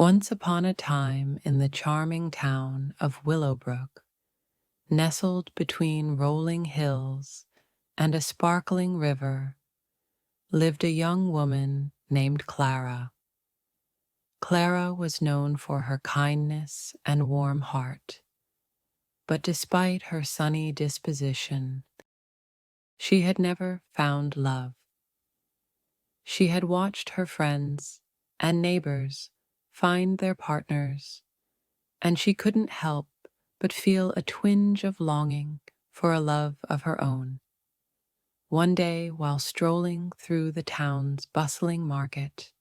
Once upon a time in the charming town of Willowbrook, nestled between rolling hills and a sparkling river, lived a young woman named Clara. Clara was known for her kindness and warm heart, but despite her sunny disposition, she had never found love. She had watched her friends and neighbors find their partners, and she couldn't help but feel a twinge of longing for a love of her own. One day, while strolling through the town's bustling market,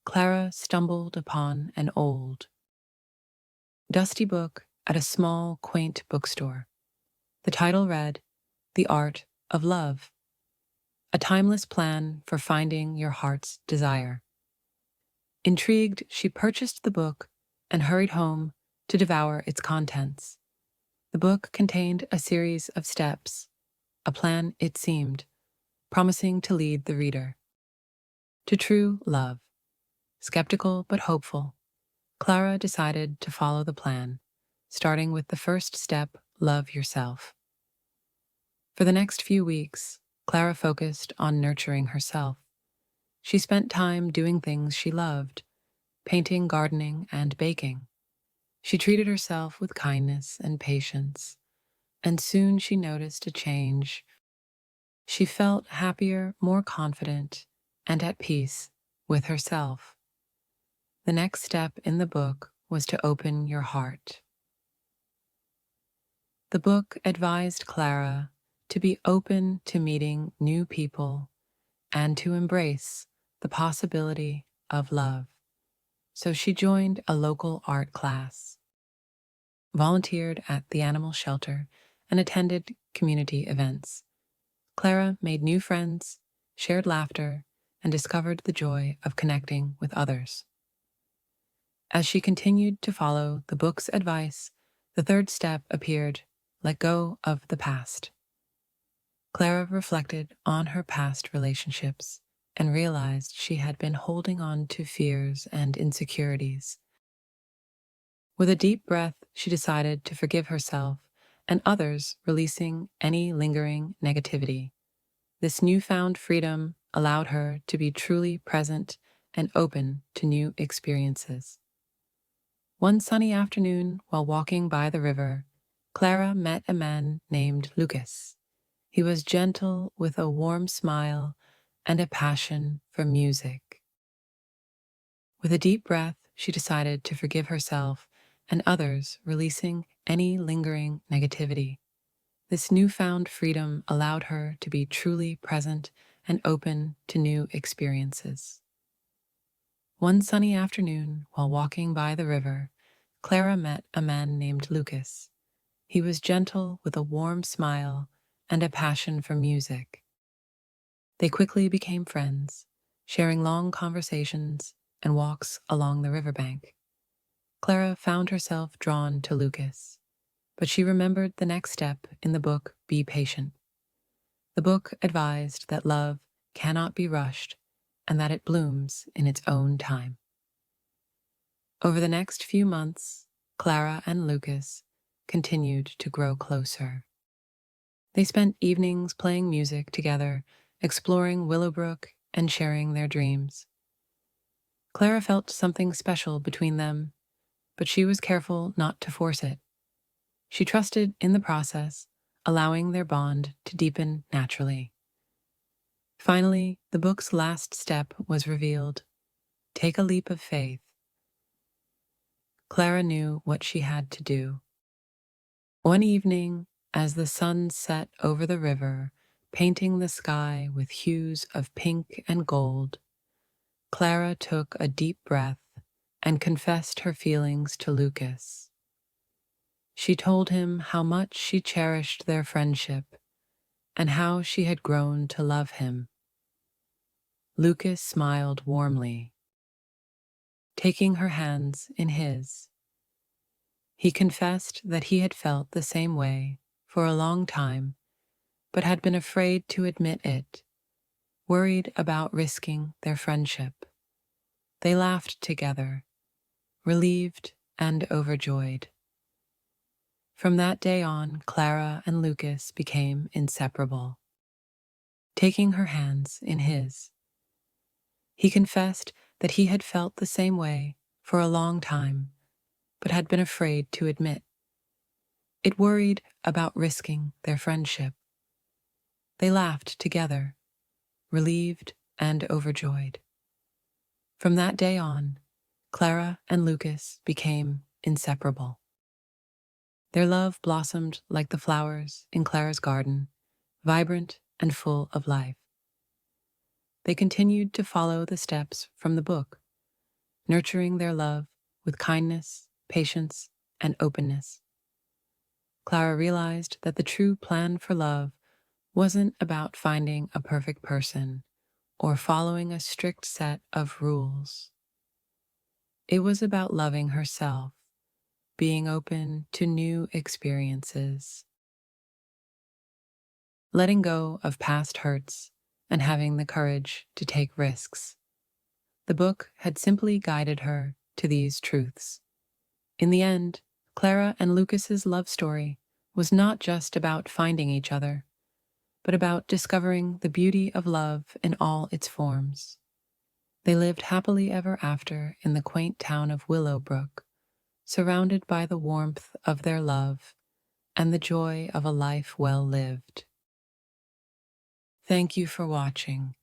Clara stumbled upon an old, dusty book at a small, quaint bookstore. The title read, "The Art of Love, a Timeless Plan for Finding Your Heart's Desire." Intrigued, she purchased the book and hurried home to devour its contents. The book contained a series of steps, a plan, it seemed, promising to lead the reader to true love. Skeptical but hopeful, Clara decided to follow the plan, starting with the first step, love yourself. For the next few weeks, Clara focused on nurturing herself. She spent time doing things she loved, painting, gardening, and baking. She treated herself with kindness and patience, and soon she noticed a change. She felt happier, more confident, and at peace with herself. The next step in the book was to open your heart. The book advised Clara to be open to meeting new people and to embrace the possibility of love. So she joined a local art class, volunteered at the animal shelter, and attended community events. Clara made new friends, shared laughter, and discovered the joy of connecting with others. As she continued to follow the book's advice, the third step appeared: let go of the past. Clara reflected on her past relationships and realized she had been holding on to fears and insecurities. With a deep breath, she decided to forgive herself and others, releasing any lingering negativity. This newfound freedom allowed her to be truly present and open to new experiences. One sunny afternoon, while walking by the river, Clara met a man named Lucas. He was gentle, with a warm smile and a passion for music. With a deep breath, she decided to forgive herself and others, releasing any lingering negativity. This newfound freedom allowed her to be truly present and open to new experiences. One sunny afternoon, while walking by the river, Clara met a man named Lucas. He was gentle, with a warm smile and a passion for music. They quickly became friends, sharing long conversations and walks along the riverbank. Clara found herself drawn to Lucas, but she remembered the next step in the book, be patient. The book advised that love cannot be rushed and that it blooms in its own time. Over the next few months, Clara and Lucas continued to grow closer. They spent evenings playing music together, exploring Willowbrook, and sharing their dreams. Clara felt something special between them, but she was careful not to force it. She trusted in the process, allowing their bond to deepen naturally. Finally, the book's last step was revealed: take a leap of faith. Clara knew what she had to do. One evening, as the sun set over the river, painting the sky with hues of pink and gold, Clara took a deep breath and confessed her feelings to Lucas. She told him how much she cherished their friendship and how she had grown to love him. Lucas smiled warmly, taking her hands in his. He confessed that he had felt the same way for a long time, but had been afraid to admit it, worried about risking their friendship. They laughed together, relieved and overjoyed. From that day on, Clara and Lucas became inseparable. Taking her hands in his, he confessed that he had felt the same way for a long time, but had been afraid to admit. It worried about risking their friendship. They laughed together, relieved and overjoyed. From that day on, Clara and Lucas became inseparable. Their love blossomed like the flowers in Clara's garden, vibrant and full of life. They continued to follow the steps from the book, nurturing their love with kindness, patience, and openness. Clara realized that the true plan for love wasn't about finding a perfect person or following a strict set of rules. It was about loving herself, being open to new experiences, letting go of past hurts, and having the courage to take risks. The book had simply guided her to these truths. In the end, Clara and Lucas's love story was not just about finding each other, but about discovering the beauty of love in all its forms. They lived happily ever after in the quaint town of Willowbrook, surrounded by the warmth of their love and the joy of a life well lived. Thank you for watching.